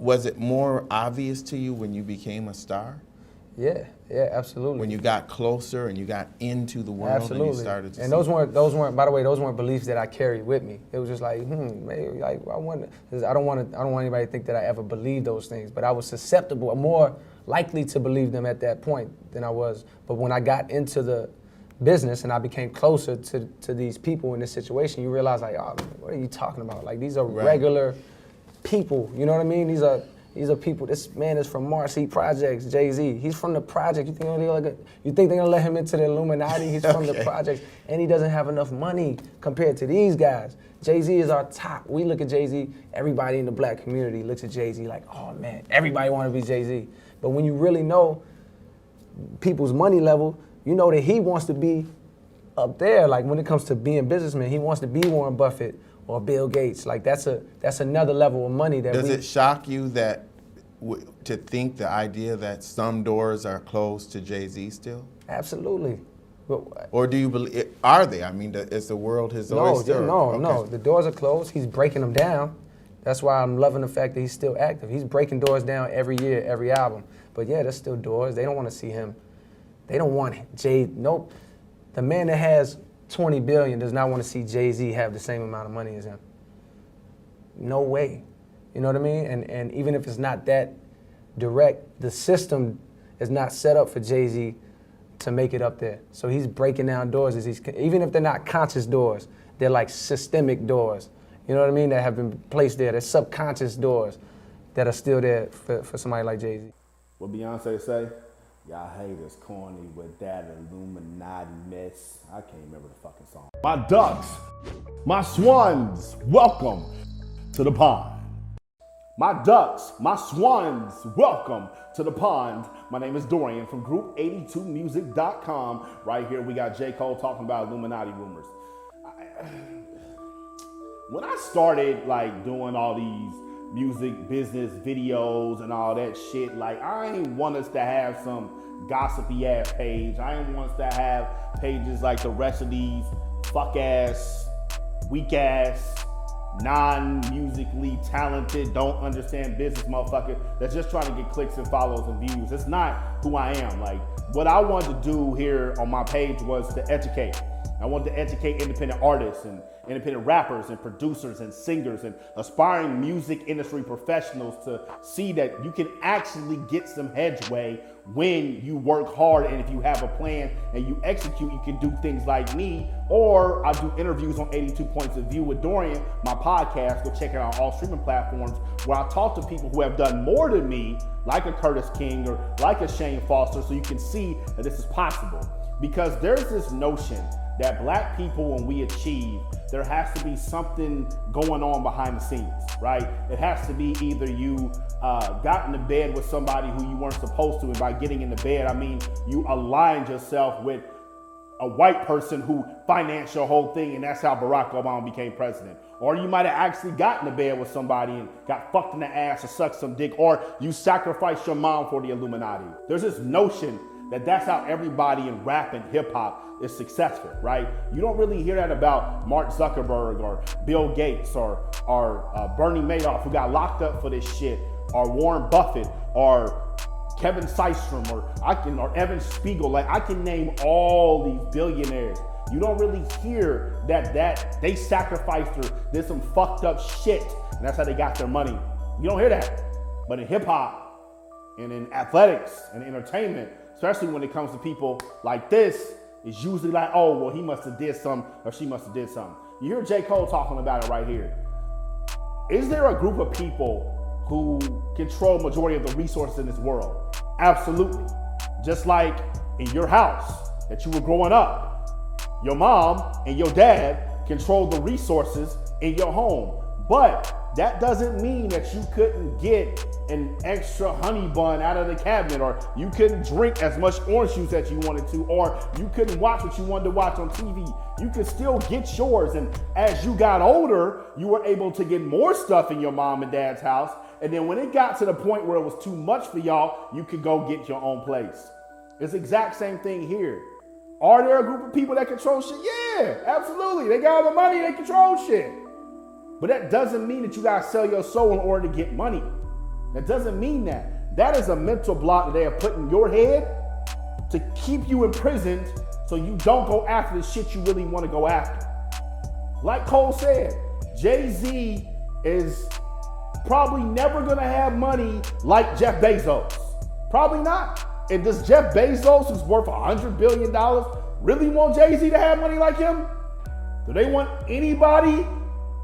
was it more obvious to you when you became a star? Yeah, absolutely. When you got closer and you got into the world absolutely. and you started to and see those weren't, by the way, those weren't beliefs that I carried with me. It was just like, maybe, like, I don't want anybody to think that I ever believed those things, but I was susceptible, more likely to believe them at that point than I was. But when I got into the business and I became closer to these people in this situation, you realize, like, oh, what are you talking about? Like, these are regular people, you know what I mean? These are people. This man is from Marcy Projects, Jay-Z. He's from the project. You think they're gonna let him into the Illuminati? He's from the projects, and he doesn't have enough money compared to these guys. Jay-Z is our top. We look at Jay-Z. Everybody in the black community looks at Jay-Z like, oh man, everybody want to be Jay-Z. But when you really know people's money level, you know that he wants to be up there. Like when it comes to being businessman, he wants to be Warren Buffett or Bill Gates. Like that's another level of money that Does it shock you that to think the idea that some doors are closed to Jay-Z still? Absolutely. Or do you believe, are they? I mean, is the world his oyster? No. The doors are closed. He's breaking them down. That's why I'm loving the fact that he's still active. He's breaking doors down every year, every album. But yeah, there's still doors. They don't want to see him. They don't want Jay. Nope. The man that has 20 billion does not want to see Jay-Z have the same amount of money as him. No way. You know what I mean? And even if it's not that direct, the system is not set up for Jay-Z to make it up there. So he's breaking down doors even if they're not conscious doors, they're like systemic doors. You know what I mean? That have been placed there. They're subconscious doors that are still there for somebody like Jay-Z. What Beyonce say? Y'all haters corny with that Illuminati mess. I can't remember the fucking song. My ducks, my swans, welcome to the pond. My ducks, my swans, welcome to the pond. My name is Dorian from Group82music.com. Right here we got J. Cole talking about Illuminati rumors. When I started like doing all these music business videos and all that shit, like I ain't want us to have some gossipy ass page. I ain't want us to have pages like the rest of these fuck ass, weak ass, non-musically talented, don't understand business motherfucker that's just trying to get clicks and follows and views. It's not who I am. Like what I wanted to do here on my page was to educate. I wanted to educate independent artists and independent rappers and producers and singers and aspiring music industry professionals to see that you can actually get some headway when you work hard, and if you have a plan and you execute, you can do things like me, or I do interviews on 82 Points of View with Dorian, my podcast. Go check it out on all streaming platforms, where I talk to people who have done more than me, like a Curtis King or like a Shane Foster, so you can see that this is possible. Because there's this notion that black people, when we achieve, there has to be something going on behind the scenes, right? It has to be either you got into bed with somebody who you weren't supposed to, and by getting into bed, I mean you aligned yourself with a white person who financed your whole thing, and that's how Barack Obama became president. Or you might have actually gotten into bed with somebody and got fucked in the ass or sucked some dick, or you sacrificed your mom for the Illuminati. There's this notion that that's how everybody in rap and hip hop is successful, right? You don't really hear that about Mark Zuckerberg or Bill Gates or Bernie Madoff, who got locked up for this shit, or Warren Buffett or Kevin Systrom or Evan Spiegel. Like I can name all these billionaires. You don't really hear that they sacrificed or did some fucked up shit, and that's how they got their money. You don't hear that. But in hip hop and in athletics and entertainment, especially when it comes to people like this, it's usually like, oh, well, he must have did something or she must have did something. You hear J. Cole talking about it right here. Is there a group of people who control majority of the resources in this world? Absolutely. Just like in your house that you were growing up, your mom and your dad controlled the resources in your home. But that doesn't mean that you couldn't get an extra honey bun out of the cabinet, or you couldn't drink as much orange juice as you wanted to, or you couldn't watch what you wanted to watch on TV. You could still get yours. And as you got older, you were able to get more stuff in your mom and dad's house. And then when it got to the point where it was too much for y'all, you could go get your own place. It's the exact same thing here. Are there a group of people that control shit? Yeah, absolutely. They got all the money, they control shit. But that doesn't mean that you gotta sell your soul in order to get money. That doesn't mean that. That is a mental block that they have put in your head to keep you imprisoned so you don't go after the shit you really want to go after. Like Cole said, Jay-Z is probably never gonna have money like Jeff Bezos. Probably not. And does Jeff Bezos, who's worth $100 billion, really want Jay-Z to have money like him? Do they want anybody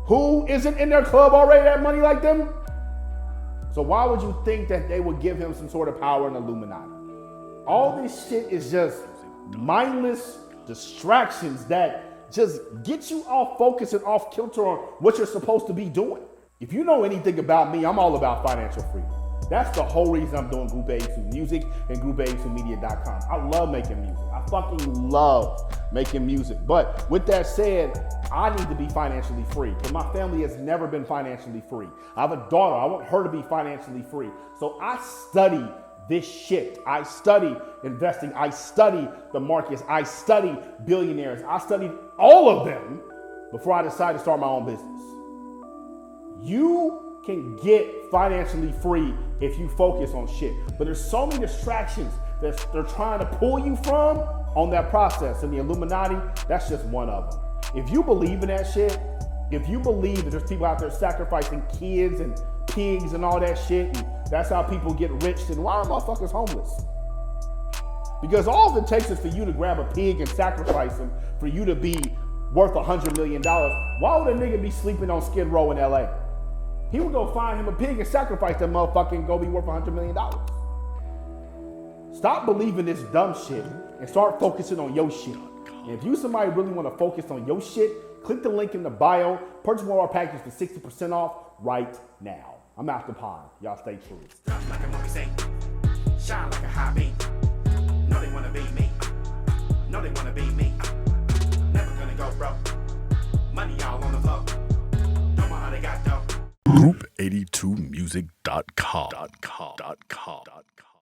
who isn't in their club already to have money like them? So why would you think that they would give him some sort of power in the Illuminati? All this shit is just mindless distractions that just get you off focus and off kilter on what you're supposed to be doing. If you know anything about me, I'm all about financial freedom. That's the whole reason I'm doing Group 82 Music and Group82Media.com. I love making music. I fucking love making music. But with that said, I need to be financially free because my family has never been financially free. I have a daughter. I want her to be financially free. So I study this shit. I study investing. I study the markets. I study billionaires. I studied all of them before I decided to start my own business. You can get financially free if you focus on shit. But there's so many distractions that they're trying to pull you from on that process. And the Illuminati, that's just one of them. If you believe in that shit, if you believe that there's people out there sacrificing kids and pigs and all that shit, and that's how people get rich, then why are motherfuckers homeless? Because all it takes is for you to grab a pig and sacrifice him for you to be worth $100 million. Why would a nigga be sleeping on Skid Row in LA? He would go find him a pig and sacrifice that motherfucker and go be worth $100 million. Stop believing this dumb shit and start focusing on your shit. And if you somebody really want to focus on your shit, click the link in the bio, purchase one of our packages for 60% off right now. I'm out the pod. Y'all stay true. Stuff like a movie scene, shine like a high beam. No, they wanna be me. No, they wanna be me. Never gonna go broke. Money all on the floor. Don't know how they got dough. Group82music.com.